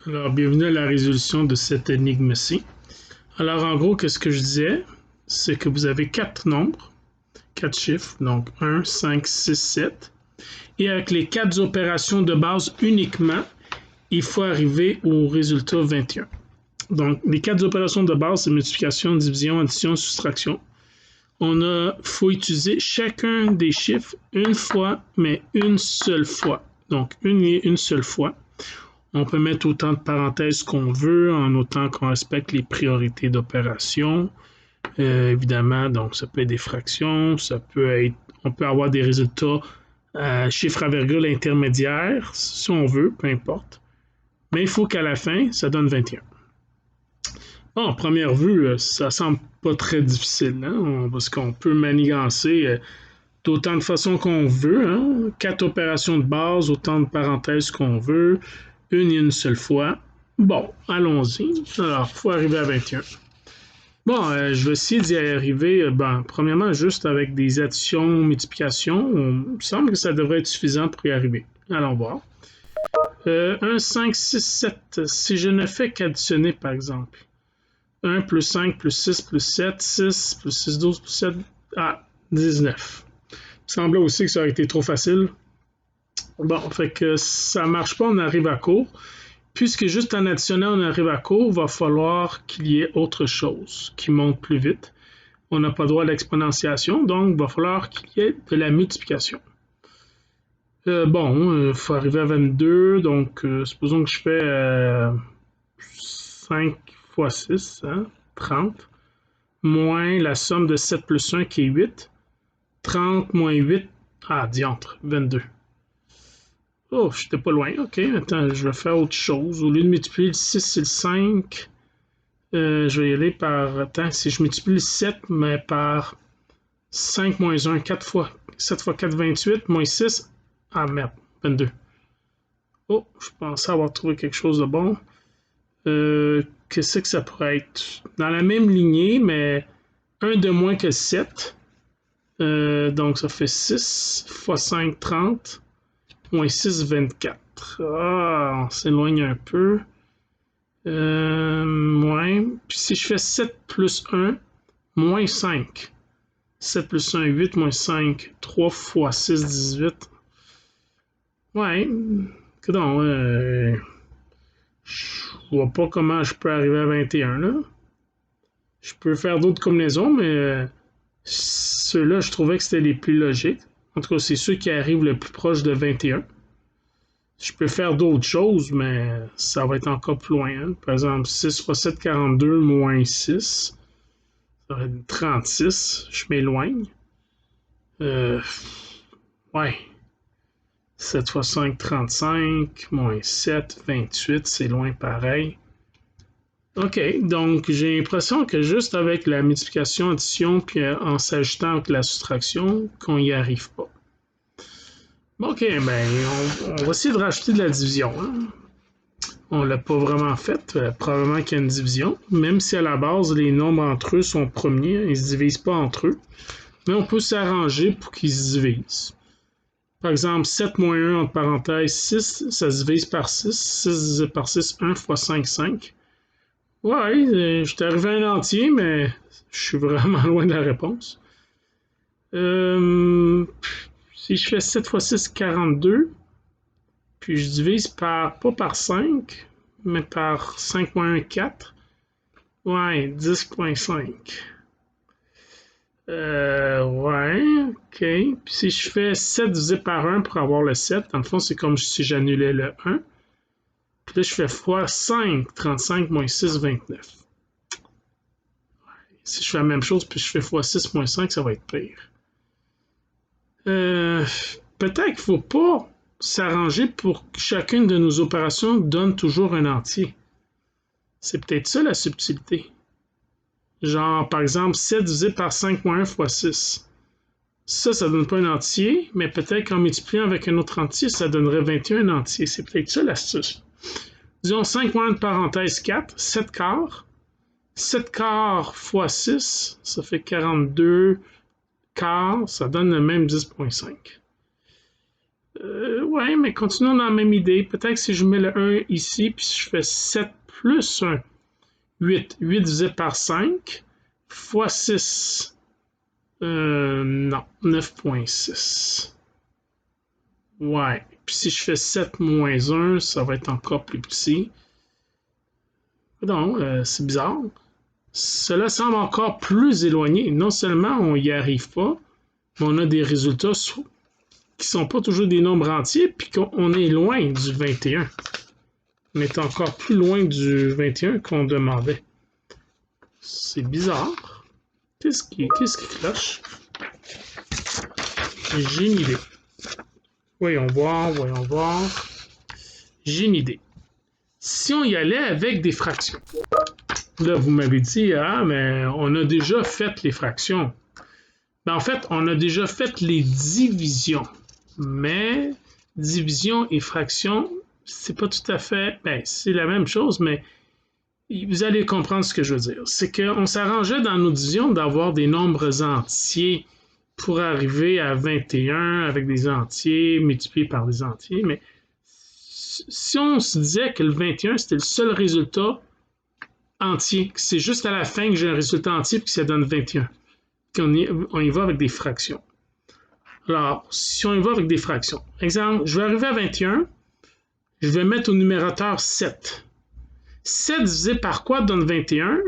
Alors, bienvenue à la résolution de cette énigme-ci. Alors, en gros, qu'est-ce que je disais? C'est que vous avez quatre nombres, quatre chiffres, donc 1, 5, 6, 7. Et avec les quatre opérations de base uniquement, il faut arriver au résultat 21. Donc, les quatre opérations de base, c'est multiplication, division, addition, soustraction. Faut utiliser chacun des chiffres une fois, mais une seule fois. Donc, une seule fois. On peut mettre autant de parenthèses qu'on veut, en autant qu'on respecte les priorités d'opération. Évidemment, donc ça peut être des fractions, on peut avoir des résultats chiffres à virgule intermédiaires, si on veut, peu importe. Mais il faut qu'à la fin, ça donne 21. Bon, en première vue, ça semble pas très difficile, hein, parce qu'on peut manigancer d'autant de façons qu'on veut. Hein, 4 opérations de base, autant de parenthèses qu'on veut, une et une seule fois. Bon, allons-y. Alors, il faut arriver à 21. Bon, je vais essayer d'y arriver, premièrement, juste avec des additions, multiplications. Il me semble que ça devrait être suffisant pour y arriver. Allons voir. 1, 5, 6, 7. Si je ne fais qu'additionner, par exemple, 1 plus 5 plus 6 plus 7, 6 plus 6, 12 plus 7, 19. Il me semblait aussi que ça aurait été trop facile. Bon, fait que ça marche pas, on arrive à court. Puisque juste en additionnant, on arrive à court, il va falloir qu'il y ait autre chose qui monte plus vite. On n'a pas droit à l'exponentiation, donc il va falloir qu'il y ait de la multiplication. Il faut arriver à 22, donc supposons que je fais 5 fois 6, hein, 30, moins la somme de 7 plus 1 qui est 8. 30 moins 8, diantre, 22. Oh, j'étais pas loin. OK, attends, je vais faire autre chose. Au lieu de multiplier le 6 et le 5, je vais y aller par... Attends, si je multiplie le 7, mais par 5 moins 1, 4 fois. 7 fois 4, 28, moins 6. Merde, 22. Oh, je pensais avoir trouvé quelque chose de bon. Qu'est-ce que ça pourrait être? Dans la même lignée, mais 1 de moins que 7. Donc, ça fait 6 fois 5, 30. Moins 6, 24. On s'éloigne un peu. Puis si je fais 7 plus 1, moins 5. 7 plus 1, 8, moins 5. 3 fois 6, 18. Ouais. Coudonc, je vois pas comment je peux arriver à 21, là. Je peux faire d'autres combinaisons, mais ceux-là, je trouvais que c'était les plus logiques. En tout cas, c'est ceux qui arrivent le plus proche de 21. Je peux faire d'autres choses, mais ça va être encore plus loin. Hein. Par exemple, 6 fois 7, 42, moins 6. Ça va être 36. Je m'éloigne. Ouais. 7 fois 5, 35. Moins 7, 28. C'est loin pareil. OK. Donc, j'ai l'impression que juste avec la multiplication, addition, puis en s'ajoutant avec la soustraction, qu'on n'y arrive pas. OK. On va essayer de rajouter de la division. Hein. On l'a pas vraiment fait. Probablement qu'il y a une division. Même si à la base, les nombres entre eux sont premiers, ils ne se divisent pas entre eux. Mais on peut s'arranger pour qu'ils se divisent. Par exemple, 7 moins 1 entre parenthèses 6, ça se divise par 6. 6 divisé par 6, 1 fois 5, 5. Ouais, je suis arrivé à un entier, mais je suis vraiment loin de la réponse. Si je fais 7 fois 6, 42. Puis je divise pas par 5, mais par 5 moins 1, 4. Ouais, 10,5. Ouais, ok. Puis si je fais 7 divisé par 1 pour avoir le 7, dans le fond, c'est comme si j'annulais le 1. Puis là, je fais fois 5, 35 moins 6, 29. Si je fais la même chose, puis je fais fois 6 moins 5, ça va être pire. Peut-être qu'il ne faut pas s'arranger pour que chacune de nos opérations donne toujours un entier. C'est peut-être ça la subtilité. Genre, par exemple, 7 divisé par 5 moins 1 fois 6. Ça donne pas un entier, mais peut-être qu'en multipliant avec un autre entier, ça donnerait 21 entiers. C'est peut-être ça l'astuce. Disons 5 moins 1 de parenthèse 4, 7 quarts. 7 quarts fois 6, ça fait 42 quarts, ça donne le même 10,5. Ouais, mais continuons dans la même idée. Peut-être que si je mets le 1 ici, puis je fais 7 plus 1, 8. 8 divisé par 5 fois 6. Non, 9,6. Ouais. Puis si je fais 7 moins 1, ça va être encore plus petit. Donc, c'est bizarre. Cela semble encore plus éloigné. Non seulement on n'y arrive pas, mais on a des résultats qui sont pas toujours des nombres entiers, puis qu'on est loin du 21. On est encore plus loin du 21 qu'on demandait. C'est bizarre. Qu'est-ce qui cloche? J'ai une idée. Voyons voir. J'ai une idée. Si on y allait avec des fractions. Là, vous m'avez dit, ah, mais on a déjà fait les fractions. Ben, en fait, on a déjà fait les divisions. Mais division et fraction, c'est pas tout à fait. Ben, c'est la même chose, mais vous allez comprendre ce que je veux dire. C'est qu'on s'arrangeait dans nos divisions d'avoir des nombres entiers pour arriver à 21 avec des entiers multipliés par des entiers. Mais si on se disait que le 21, c'était le seul résultat entier, que c'est juste à la fin que j'ai un résultat entier et que ça donne 21, qu'on y va avec des fractions. Alors, si on y va avec des fractions, exemple, je vais arriver à 21, je vais mettre au numérateur 7. 7 divisé par quoi donne 21?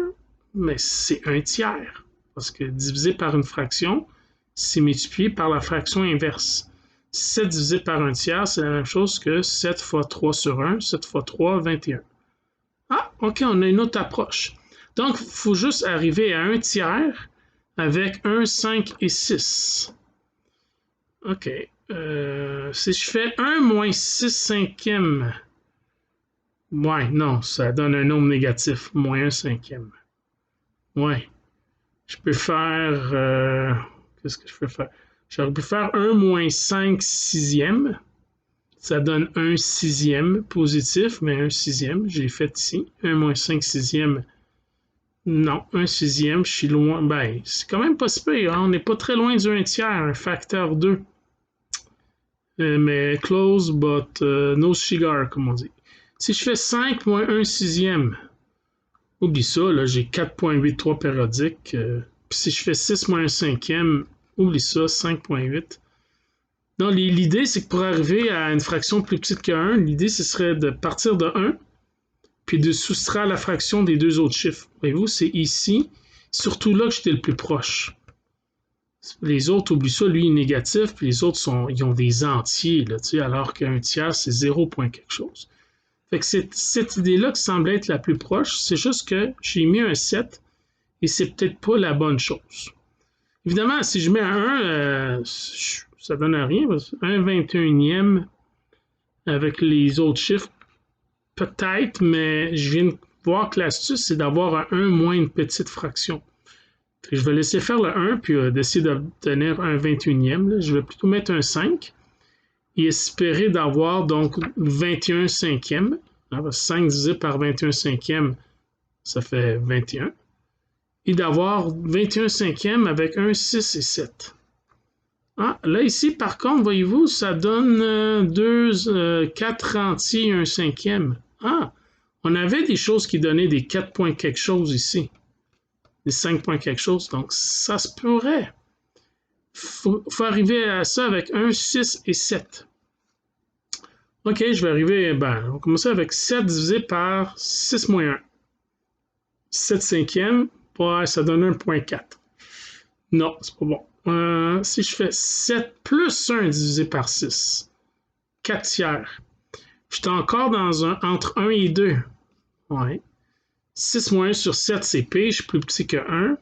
Mais c'est un tiers. Parce que divisé par une fraction, c'est multiplié par la fraction inverse. 7 divisé par un tiers, c'est la même chose que 7 fois 3 sur 1. 7 fois 3, 21. Ah, OK, on a une autre approche. Donc, il faut juste arriver à un tiers avec 1, 5 et 6. OK. Si je fais 1 moins 6 cinquièmes, ouais, non, ça donne un nombre négatif, moins 1 cinquième. Ouais. Je peux faire... qu'est-ce que je peux faire? J'aurais pu faire 1 moins 5 sixièmes. Ça donne 1 sixième positif, mais 1 sixième, j'ai fait ici. 1 moins 5 sixièmes. Non, 1 sixième, je suis loin. Ben, c'est quand même pas si pire, hein? On n'est pas très loin du 1 tiers, un facteur 2. Mais close, but no cigar, comme on dit. Si je fais 5 moins 1 sixième, oublie ça, là, j'ai 4,83 périodiques. Puis si je fais 6 moins 1 cinquième, oublie ça, 5,8. Donc, l'idée, c'est que pour arriver à une fraction plus petite que 1, l'idée, ce serait de partir de 1, puis de soustraire la fraction des deux autres chiffres. Voyez-vous, c'est ici, surtout là que j'étais le plus proche. Les autres, oublie ça, lui, il est négatif, puis les autres, ils ont des entiers, là, alors qu'un tiers, c'est 0 point quelque chose. Fait que cette idée-là qui semble être la plus proche, c'est juste que j'ai mis un 7, et c'est peut-être pas la bonne chose. Évidemment, si je mets un 1, ça donne à rien. 1 21e avec les autres chiffres, peut-être, mais je viens de voir que l'astuce, c'est d'avoir un 1 moins une petite fraction. Je vais laisser faire le 1, puis d'essayer d'obtenir un 21e. Là. Je vais plutôt mettre un 5 et espérer d'avoir donc 21 cinquièmes. 5 divisé par 21 cinquièmes, ça fait 21. Et d'avoir 21 cinquièmes avec 1, 6 et 7. Ah, là, ici, par contre, voyez-vous, ça donne 4 entiers et 1 cinquième. Ah, on avait des choses qui donnaient des 4 points quelque chose ici. Des 5 points quelque chose, donc ça se pourrait. Faut arriver à ça avec 1, 6 et 7. OK, je vais arriver, on va commencer avec 7 divisé par 6 moins 1. 7 cinquièmes, ouais, ça donne 1,4. Non, c'est pas bon. Si je fais 7 plus 1 divisé par 6, 4 tiers. Je suis encore entre 1 et 2. Ouais. 6 moins 1 sur 7, c'est P, je suis plus petit que 1.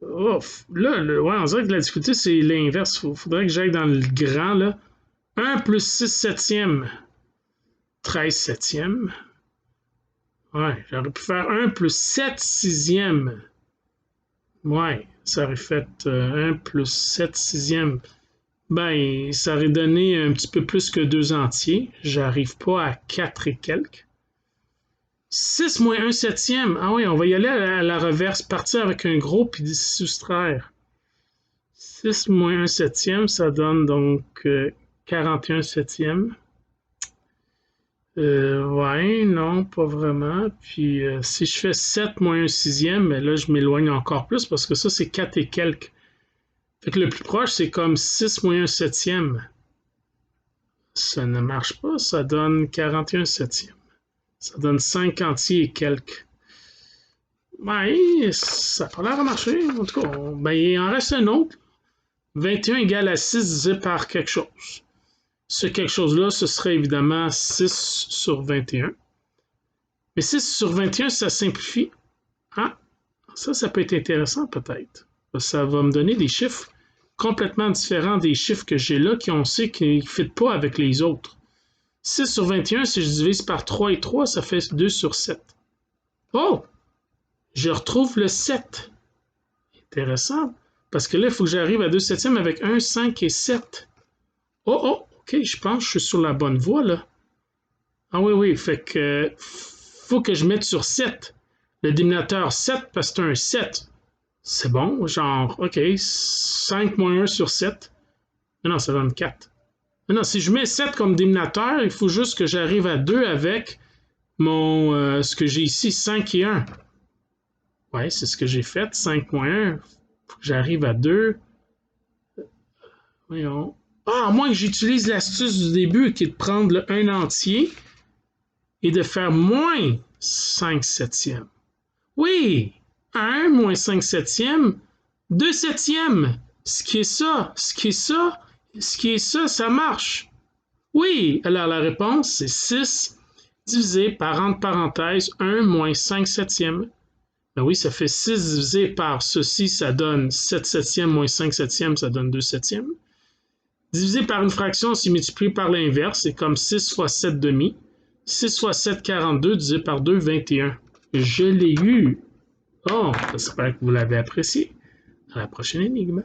Ouf, là, ouais, on dirait que la difficulté, c'est l'inverse. Il faudrait que j'aille dans le grand, là. 1 plus 6 septièmes, 13 septièmes. Ouais, j'aurais pu faire 1 plus 7 sixièmes. Ouais, ça aurait fait 1 plus 7 sixièmes. Ben, ça aurait donné un petit peu plus que 2 entiers. J'arrive pas à 4 et quelques. 6 moins 1 septième. Ah oui, on va y aller à la reverse. Partir avec un gros puis soustraire. 6 moins 1 septième, ça donne donc 41 septième. Ouais, non, pas vraiment. Puis si je fais 7 moins 1 sixième, ben là, je m'éloigne encore plus parce que ça, c'est 4 et quelques. Fait que le plus proche, c'est comme 6 moins 1 septième. Ça ne marche pas, ça donne 41 septième. Ça donne 5 entiers et quelques. Ben, ça n'a pas l'air à marcher. En tout cas, ben, il en reste un autre. 21 égale à 6 divisé par quelque chose. Ce quelque chose-là, ce serait évidemment 6 sur 21. Mais 6 sur 21, ça simplifie. Ah, ça peut être intéressant peut-être. Ça va me donner des chiffres complètement différents des chiffres que j'ai là, on sait qu'ils ne fitent pas avec les autres. 6 sur 21, si je divise par 3 et 3, ça fait 2 sur 7. Oh! Je retrouve le 7. Intéressant. Parce que là, il faut que j'arrive à 2 septièmes avec 1, 5 et 7. Oh, ok, je pense que je suis sur la bonne voie, là. Ah oui, fait que faut que je mette sur 7. Le dénominateur 7 parce que c'est un 7. C'est bon, genre, ok, 5 moins 1 sur 7. Non, ça donne 4. Non, si je mets 7 comme dénominateur, il faut juste que j'arrive à 2 avec mon ce que j'ai ici, 5 et 1. Ouais, c'est ce que j'ai fait, 5 moins 1. Faut que j'arrive à 2. Voyons. Ah, à moins que j'utilise l'astuce du début qui est de prendre le 1 entier et de faire moins 5 septièmes. Oui, 1 moins 5 septièmes, 2 septièmes. Ce qui est ça, ça marche. Oui, alors la réponse, c'est 6 divisé par, entre parenthèses, 1 moins 5 septièmes. Ben oui, ça fait 6 divisé par ceci, ça donne 7 septièmes moins 5 septièmes, ça donne 2 septièmes. Divisé par une fraction, c'est multiplié par l'inverse, c'est comme 6 fois 7 demi. 6 fois 7, 42, divisé par 2, 21. Je l'ai eu. Oh, j'espère que vous l'avez apprécié. À la prochaine énigme.